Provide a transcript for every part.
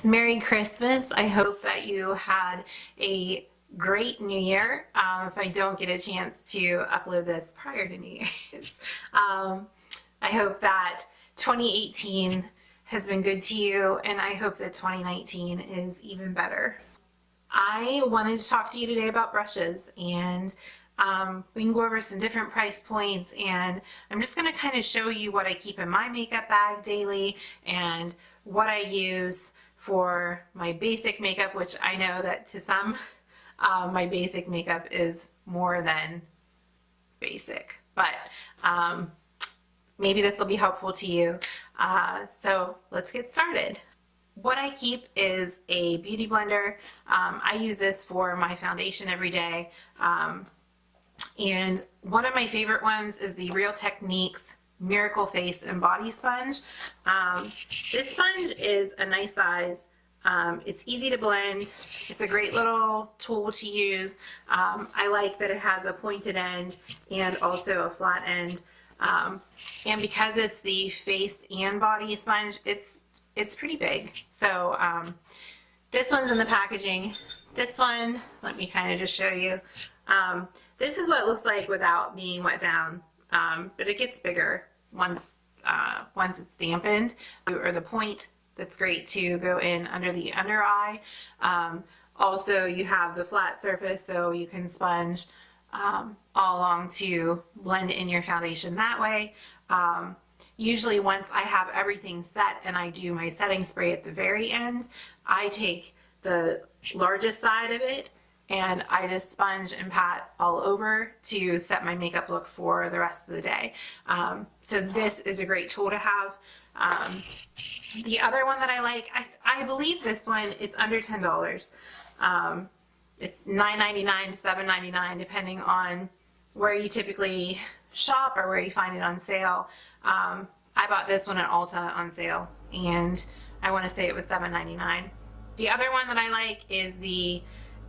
Merry Christmas. I hope that you had a great New Year. If I don't get a chance to upload this prior to New Year's, I hope that 2018 has been good to you, and I hope that 2019 is even better. I wanted to talk to you today about brushes, and we can go over some different price points, and I'm just going to kind of show you what I keep in my makeup bag daily and what I use for my basic makeup, which I know that to some my basic makeup is more than basic, but maybe this will be helpful to you. So let's get started. What I keep is a beauty blender. I use this for my foundation every day. And one of my favorite ones is the Real Techniques Miracle Face and Body Sponge. This sponge is a nice size. It's easy to blend. It's a great little tool to use. I like that it has a pointed end and also a flat end. And because it's the face and body sponge, it's pretty big. So this one's in the packaging. This one, let me kind of just show you. This is what it looks like without being wet down, but it gets bigger once it's dampened, or the point. That's great to go in under the under eye. Also, you have the flat surface, so you can sponge all along to blend in your foundation that way. Usually once I have everything set and I do my setting spray at the very end, I take the largest side of it and I just sponge and pat all over to set my makeup look for the rest of the day. So this is a great tool to have. The other one that I like, I believe this one, it's under $10. It's $9.99 to $7.99 depending on where you typically shop or where you find it on sale. I bought this one at Ulta on sale, and I want to say it was $7.99. The other one that I like is the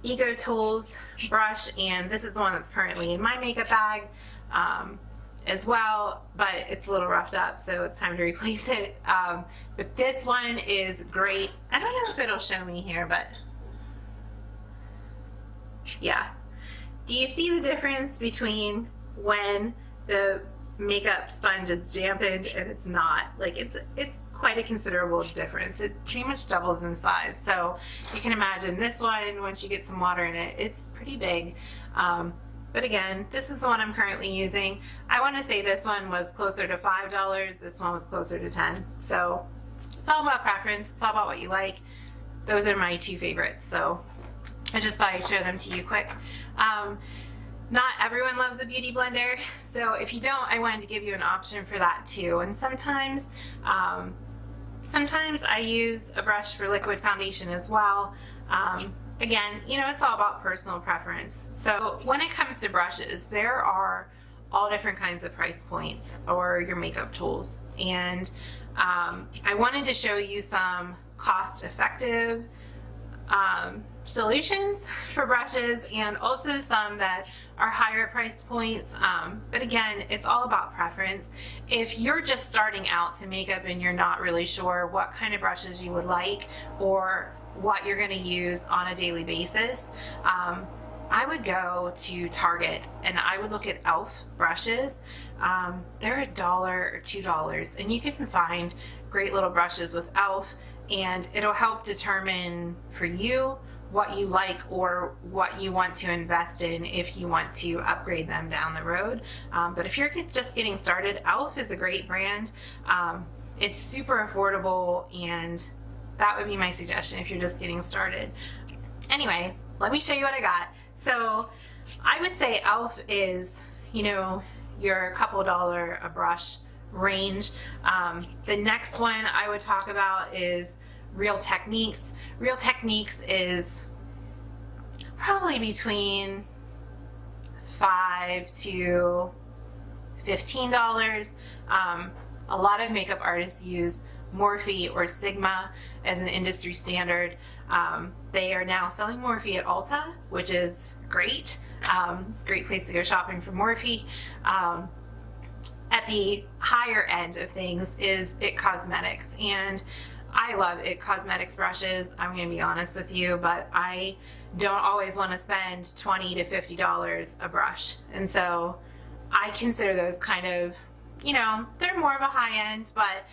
Ecotools brush, and this is the one that's currently in my makeup bag as well, but it's a little roughed up, so it's time to replace it. But this one is great. I don't know if it'll show me here, but yeah. Do you see the difference between when the makeup sponge is dampened and it's not? Like it's quite a considerable difference. It pretty much doubles in size. So you can imagine this one, once you get some water in it, it's pretty big. But again, this is the one I'm currently using. I want to say this one was closer to $5. This one was closer to $10. So it's all about preference. It's all about what you like. Those are my two favorites. So I just thought I'd show them to you quick. Not everyone loves a beauty blender, so if you don't, I wanted to give you an option for that too. And sometimes I use a brush for liquid foundation as well. Again, you know, it's all about personal preference. So when it comes to brushes, there are all different kinds of price points or your makeup tools. And I wanted to show you some cost-effective solutions for brushes, and also some that are higher price points. But again, it's all about preference. If you're just starting out to makeup and you're not really sure what kind of brushes you would like or what you're going to use on a daily basis, I would go to Target and I would look at e.l.f. brushes. They're $1 or $2, and you can find great little brushes with e.l.f. and it'll help determine for you what you like or what you want to invest in if you want to upgrade them down the road. But if you're just getting started, e.l.f. is a great brand. It's super affordable, and that would be my suggestion if you're just getting started. Anyway, let me show you what I got. So I would say e.l.f. is, you know, your couple dollar a brush range. The next one I would talk about is Real Techniques. Real Techniques is probably between $5 to $15. A lot of makeup artists use Morphe or Sigma as an industry standard. They are now selling Morphe at Ulta, which is great. It's a great place to go shopping for Morphe. At the higher end of things is IT Cosmetics, and I love It Cosmetics brushes, I'm going to be honest with you, but I don't always want to spend $20 to $50 a brush. And so I consider those kind of, you know, they're more of a high end, but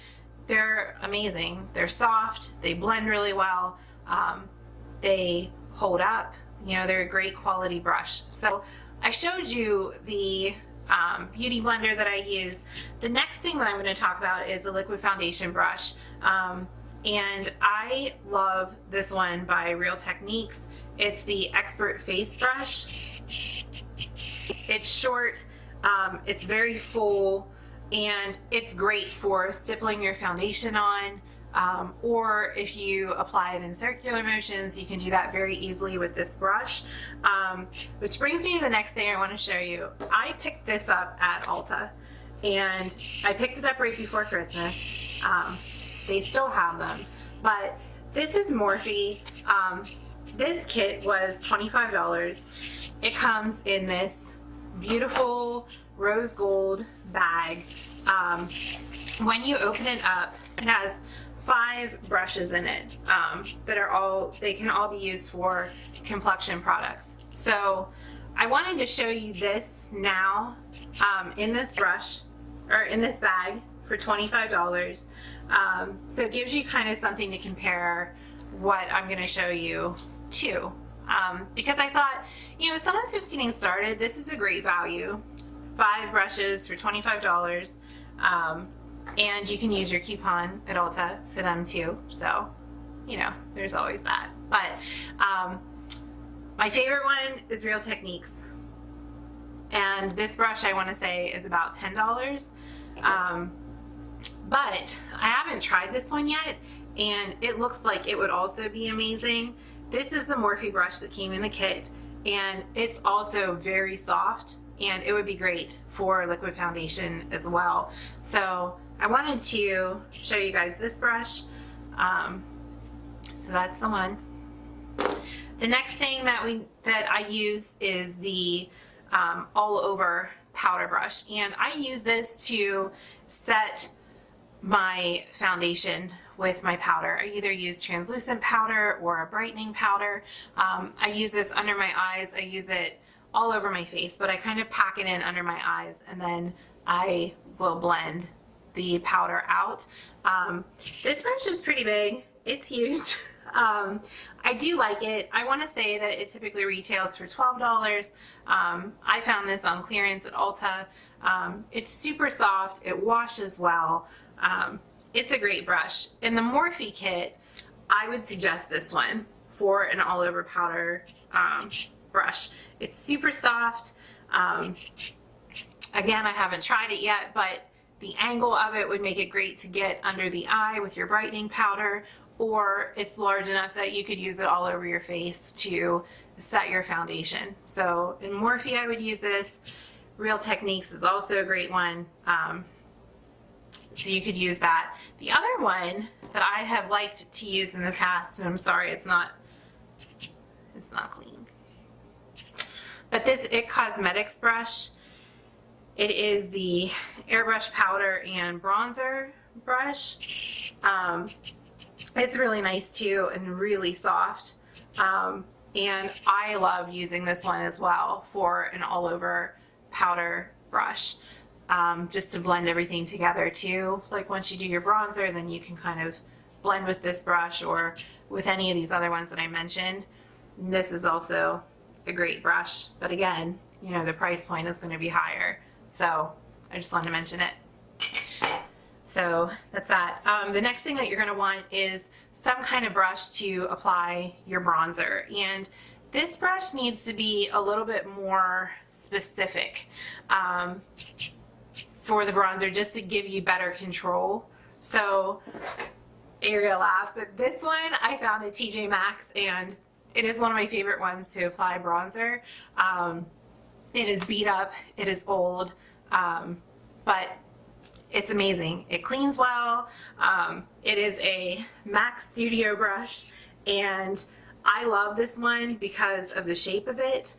they're amazing. They're soft, they blend really well, they hold up, you know, they're a great quality brush. So I showed you the beauty blender that I use. The next thing that I'm going to talk about is a liquid foundation brush. And I love this one by Real Techniques. It's the Expert Face Brush. It's short, it's very full, and it's great for stippling your foundation on, or if you apply it in circular motions, you can do that very easily with this brush. Which brings me to the next thing I want to show you. I picked this up at Ulta, and I picked it up right before Christmas. They still have them, but this is Morphe. This kit was $25. It comes in this beautiful rose gold bag. When you open it up, it has 5 brushes in it that are all, they can all be used for complexion products. So I wanted to show you this now in this brush, or in this bag, for $25. So it gives you kind of something to compare what I'm going to show you to. Because I thought, you know, if someone's just getting started, this is a great value. 5 brushes for $25. And you can use your coupon at Ulta for them too. So, you know, there's always that. But my favorite one is Real Techniques. And this brush, I want to say, is about $10. But I haven't tried this one yet, and it looks like it would also be amazing. This is the Morphe brush that came in the kit, and it's also very soft, and it would be great for liquid foundation as well. So I wanted to show you guys this brush. So that's the one. The next thing that I use is the all over powder brush, and I use this to set my foundation with my powder. I either use translucent powder or a brightening powder. I use this under my eyes. I use it all over my face, but I kind of pack it in under my eyes, and then I will blend the powder out. This brush is pretty big. It's huge. I do like it. I want to say that it typically retails for $12. I found this on clearance at Ulta. It's super soft. It washes well. It's a great brush. In the Morphe kit, I would suggest this one for an all over powder brush. It's super soft. Again, I haven't tried it yet, but the angle of it would make it great to get under the eye with your brightening powder, or it's large enough that you could use it all over your face to set your foundation. So in Morphe, I would use this. Real Techniques is also a great one. So you could use that. The other one that I have liked to use in the past, and I'm sorry, it's not clean, but this It Cosmetics brush, it is the airbrush powder and bronzer brush. It's really nice too, and really soft. And I love using this one as well for an all over powder brush. Just to blend everything together too. Like once you do your bronzer, then you can kind of blend with this brush or with any of these other ones that I mentioned. And this is also a great brush, but again, you know, the price point is going to be higher. So I just wanted to mention it. So that's that. The next thing that you're going to want is some kind of brush to apply your bronzer. And this brush needs to be a little bit more specific. For the bronzer, just to give you better control. So you're gonna laugh, but this one I found at TJ Maxx, and it is one of my favorite ones to apply bronzer. It is beat up, it is old, but it's amazing. It cleans well. It is a MAC Studio brush, and I love this one because of the shape of it.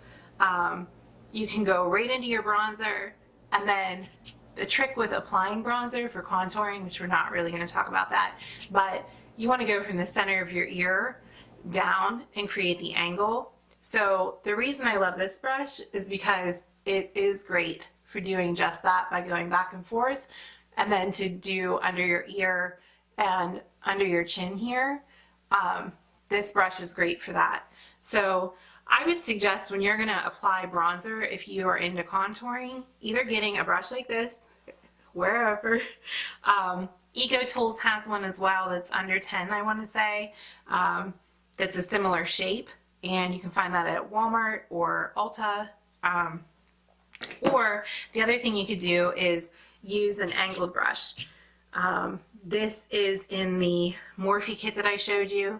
You can go right into your bronzer, and then the trick with applying bronzer for contouring, which we're not really going to talk about that, but you want to go from the center of your ear down and create the angle. So the reason I love this brush is because it is great for doing just that by going back and forth, and then to do under your ear and under your chin here. This brush is great for that. So I would suggest when you're going to apply bronzer, if you are into contouring, either getting a brush like this, wherever. Ecotools has one as well that's under 10, I want to say. That's a similar shape, and you can find that at Walmart or Ulta. Or the other thing you could do is use an angled brush. This is in the Morphe kit that I showed you,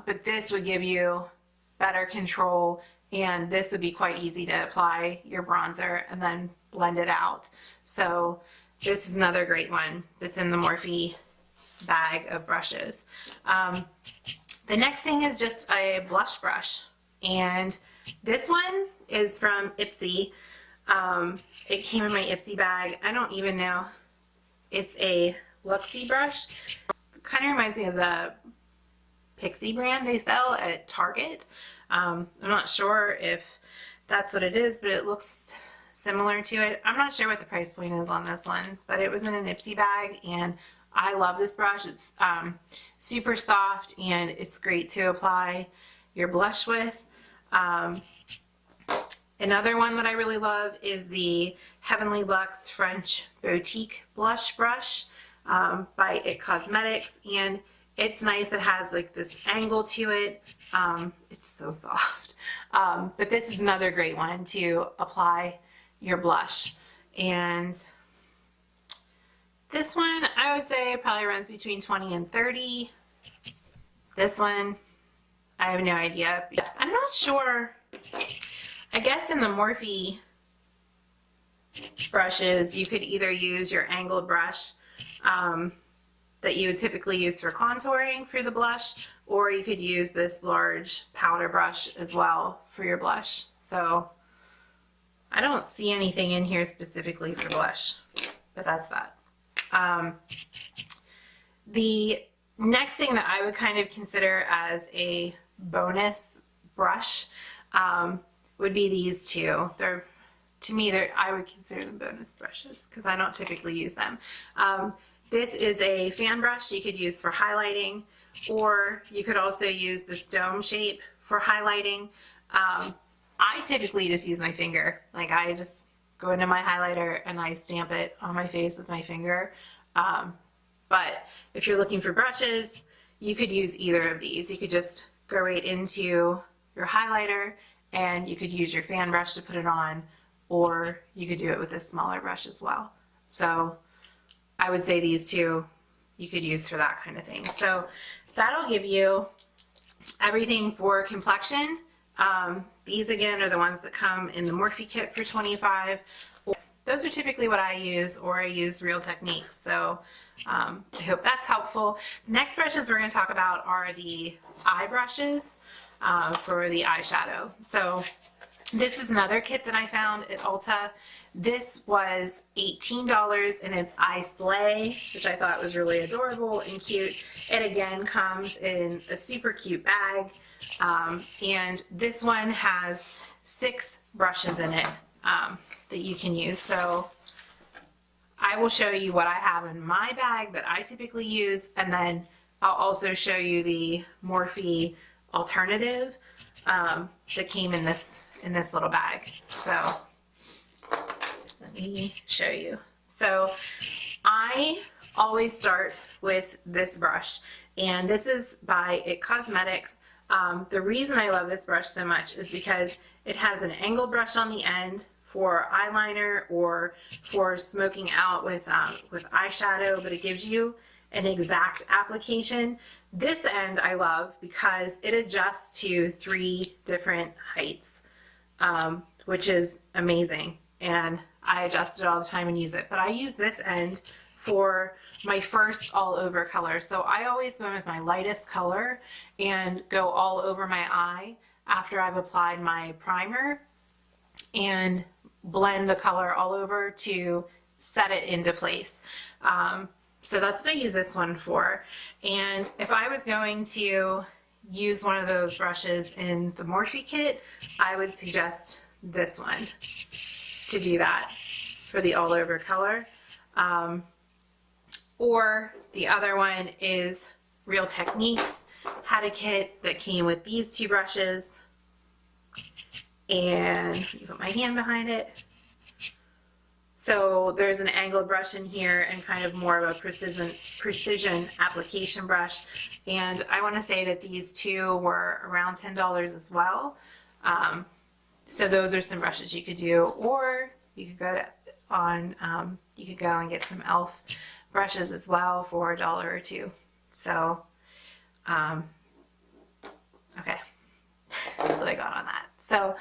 but this would give you better control, and this would be quite easy to apply your bronzer and then blend it out. So this is another great one that's in the Morphe bag of brushes. The next thing is just a blush brush, and this one is from Ipsy. It came in my Ipsy bag. I don't even know. It's a Luxe brush. It kind of reminds me of the Pixie brand they sell at Target. I'm not sure if that's what it is, but it looks similar to it. I'm not sure what the price point is on this one, but it was in an Ipsy bag, and I love this brush. It's super soft, and it's great to apply your blush with. Another one that I really love is the Heavenly Luxe French Boutique Blush Brush by It Cosmetics, and it's nice. It has like this angle to it. It's so soft. But this is another great one to apply your blush. And this one, I would say probably runs between 20 and 30. This one, I have no idea. I'm not sure. I guess in the Morphe brushes, you could either use your angled brush that you would typically use for contouring for the blush, or you could use this large powder brush as well for your blush. So I don't see anything in here specifically for blush, but that's that. The next thing that I would kind of consider as a bonus brush would be these two. To me, I would consider them bonus brushes because I don't typically use them. This is a fan brush you could use for highlighting, or you could also use this dome shape for highlighting. I typically just use my finger. Like, I just go into my highlighter and I stamp it on my face with my finger. But if you're looking for brushes, you could use either of these. You could just go right into your highlighter, and you could use your fan brush to put it on, or you could do it with a smaller brush as well. So I would say these two you could use for that kind of thing. So that'll give you everything for complexion. These again are the ones that come in the Morphe kit for $25. Those are typically what I use, or I use Real Techniques. So I hope that's helpful. The next brushes we're going to talk about are the eye brushes for the eyeshadow. So this is another kit that I found at Ulta. This was $18, and it's I Slay, which I thought was really adorable and cute. It again comes in a super cute bag, and this one has 6 brushes in it that you can use. So I will show you what I have in my bag that I typically use, and then I'll also show you the Morphe alternative that came in this little bag. So let me show you. So I always start with this brush, and this is by It Cosmetics. The reason I love this brush so much is because it has an angled brush on the end for eyeliner or for smoking out with eyeshadow, but it gives you an exact application. This end I love because it adjusts to 3 different heights, which is amazing, and I adjust it all the time and use it. But I use this end for my first all over color. So I always go with my lightest color and go all over my eye after I've applied my primer, and blend the color all over to set it into place. So that's what I use this one for. And if I was going to use one of those brushes in the Morphe kit, I would suggest this one to do that for the all over color. Or the other one is Real Techniques had a kit that came with these two brushes, and let me put my hand behind it. So there's an angled brush in here and kind of more of a precision application brush. And I want to say that these two were around $10 as well. So those are some brushes you could do, or you could go you could go and get some e.l.f. brushes as well for $1 or $2. So, okay, that's what I got on that. So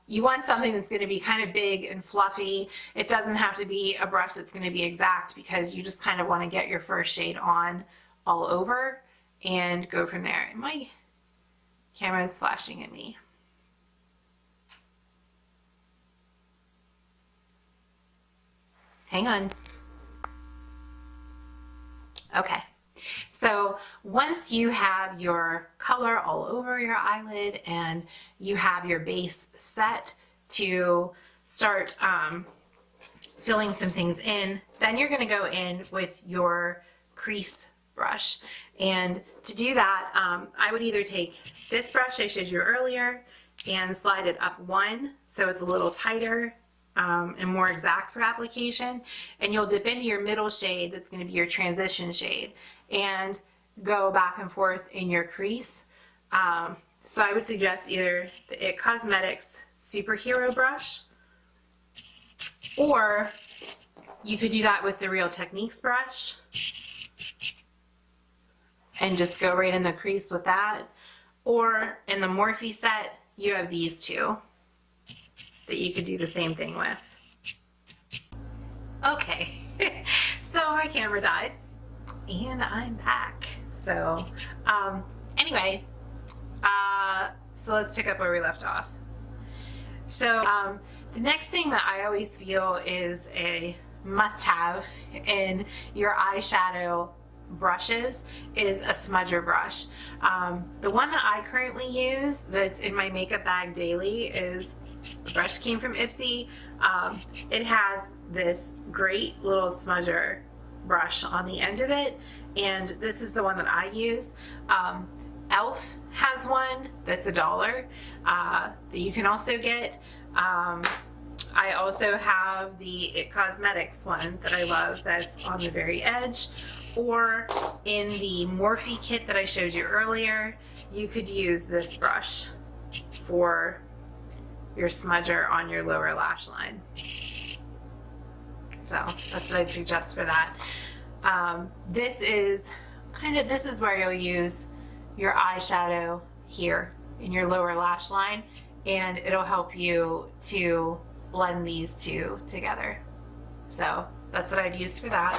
you want something that's going to be kind of big and fluffy. It doesn't have to be a brush that's going to be exact, because you just kind of want to get your first shade on all over and go from there. And my camera is flashing at me. Hang on. Okay. So once you have your color all over your eyelid and you have your base set to start filling some things in, then you're going to go in with your crease brush. And to do that, I would either take this brush I showed you earlier and slide it up one so it's a little tighter and more exact for application, and you'll dip into your middle shade that's going to be your transition shade and go back and forth in your crease. So I would suggest either the It Cosmetics Superhero brush, or you could do that with the Real Techniques brush and just go right in the crease with that. Or in the Morphe set, you have these two that you could do the same thing with. Okay, so my camera died and I'm back. So anyway, so let's pick up where we left off. So the next thing that I always feel is a must-have in your eyeshadow brushes is a smudger brush. The one that I currently use that's in my makeup bag daily is the brush came from Ipsy. It has this great little smudger brush on the end of it, and this is the one that I use. e.l.f. has one that's $1 that you can also get. I also have the It Cosmetics one that I love that's on the very edge. Or in the Morphe kit that I showed you earlier, you could use this brush for your smudger on your lower lash line. So that's what I'd suggest for that. This is where you'll use your eyeshadow here in your lower lash line, and it'll help you to blend these two together. So that's what I'd use for that.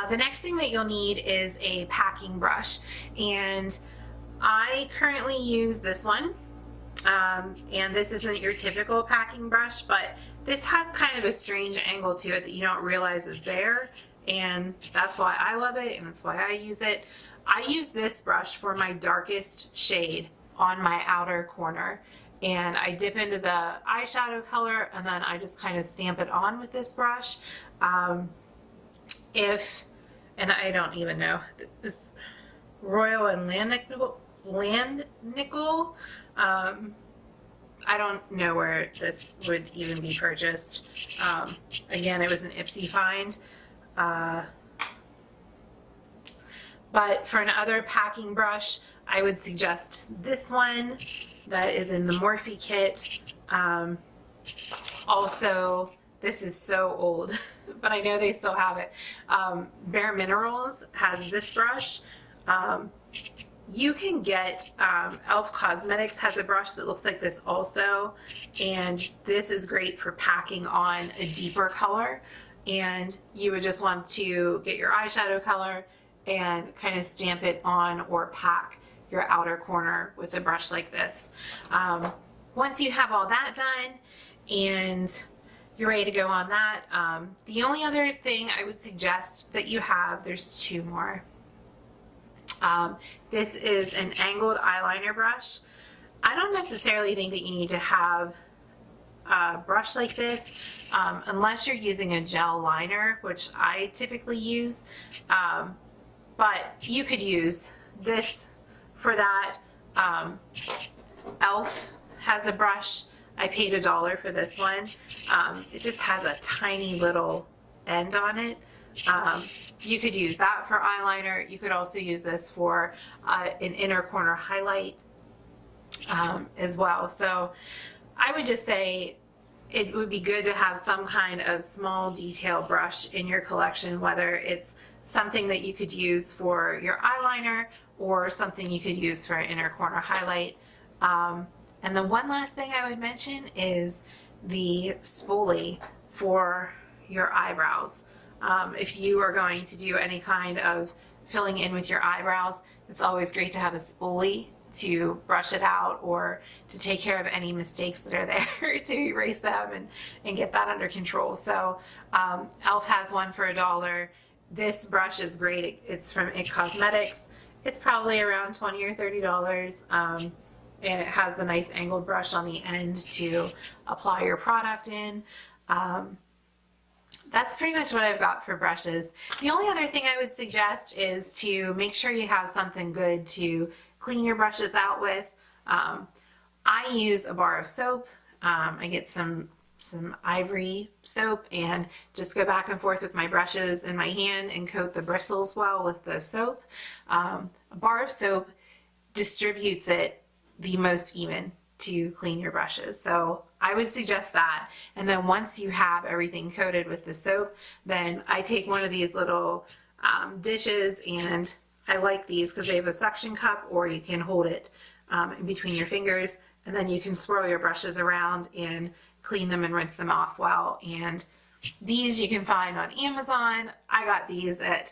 The next thing that you'll need is a packing brush, and I currently use this one. And this isn't your typical packing brush, but this has kind of a strange angle to it that you don't realize is there, and that's why I love it, and that's why I use it. I use this brush for my darkest shade on my outer corner, and I dip into the eyeshadow color and then I just kind of stamp it on with this brush. And I don't even know, this Royal and Land Nickel. I don't know where this would even be purchased. Again, it was an Ipsy find. But for another packing brush, I would suggest this one that is in the Morphe kit. Also, this is so old, but I know they still have it. Bare Minerals has this brush. You can get, e.l.f. Cosmetics has a brush that looks like this also, and this is great for packing on a deeper color, and you would just want to get your eyeshadow color and kind of stamp it on or pack your outer corner with a brush like this. Once you have all that done and you're ready to go on that. The only other thing I would suggest that you have, there's two more. This is an angled eyeliner brush. I don't necessarily think that you need to have a brush like this unless you're using a gel liner, which I typically use, but you could use this for that. Elf has a brush. I paid $1 for this one. It just has a tiny little end on it. You could use that for eyeliner. You could also use this for an inner corner highlight as well. So I would just say it would be good to have some kind of small detail brush in your collection, whether it's something that you could use for your eyeliner or something you could use for an inner corner highlight. And the one last thing I would mention is the spoolie for your eyebrows. If you are going to do any kind of filling in with your eyebrows, it's always great to have a spoolie to brush it out or to take care of any mistakes that are there, to erase them and get that under control. So Elf has one for $1. This brush is great. It's from It Cosmetics. It's probably around $20 or $30. And it has the nice angled brush on the end to apply your product in. That's pretty much what I've got for brushes. The only other thing I would suggest is to make sure you have something good to clean your brushes out with. I use a bar of soap. I get some ivory soap and just go back and forth with my brushes in my hand and coat the bristles well with the soap. A bar of soap distributes it the most even to clean your brushes. So I would suggest that. And then once you have everything coated with the soap, then I take one of these little dishes, and I like these because they have a suction cup, or you can hold it in between your fingers, and then you can swirl your brushes around and clean them and rinse them off well. And these you can find on Amazon. I got these at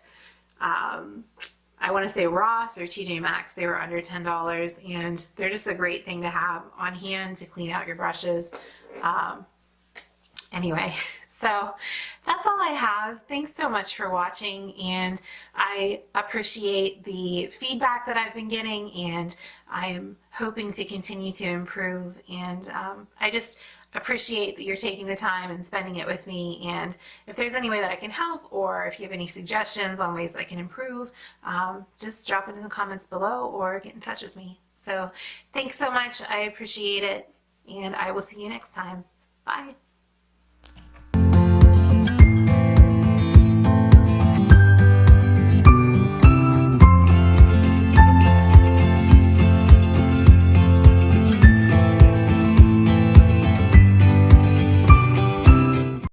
I want to say Ross or TJ Maxx. They were under $10, and they're just a great thing to have on hand to clean out your brushes. Anyway, so that's all I have. Thanks so much for watching, and I appreciate the feedback that I've been getting, and I am hoping to continue to improve, and I just appreciate that you're taking the time and spending it with me. And if there's any way that I can help, or if you have any suggestions on ways I can improve, just drop it in the comments below or get in touch with me. So thanks so much. I appreciate it, and I will see you next time. Bye.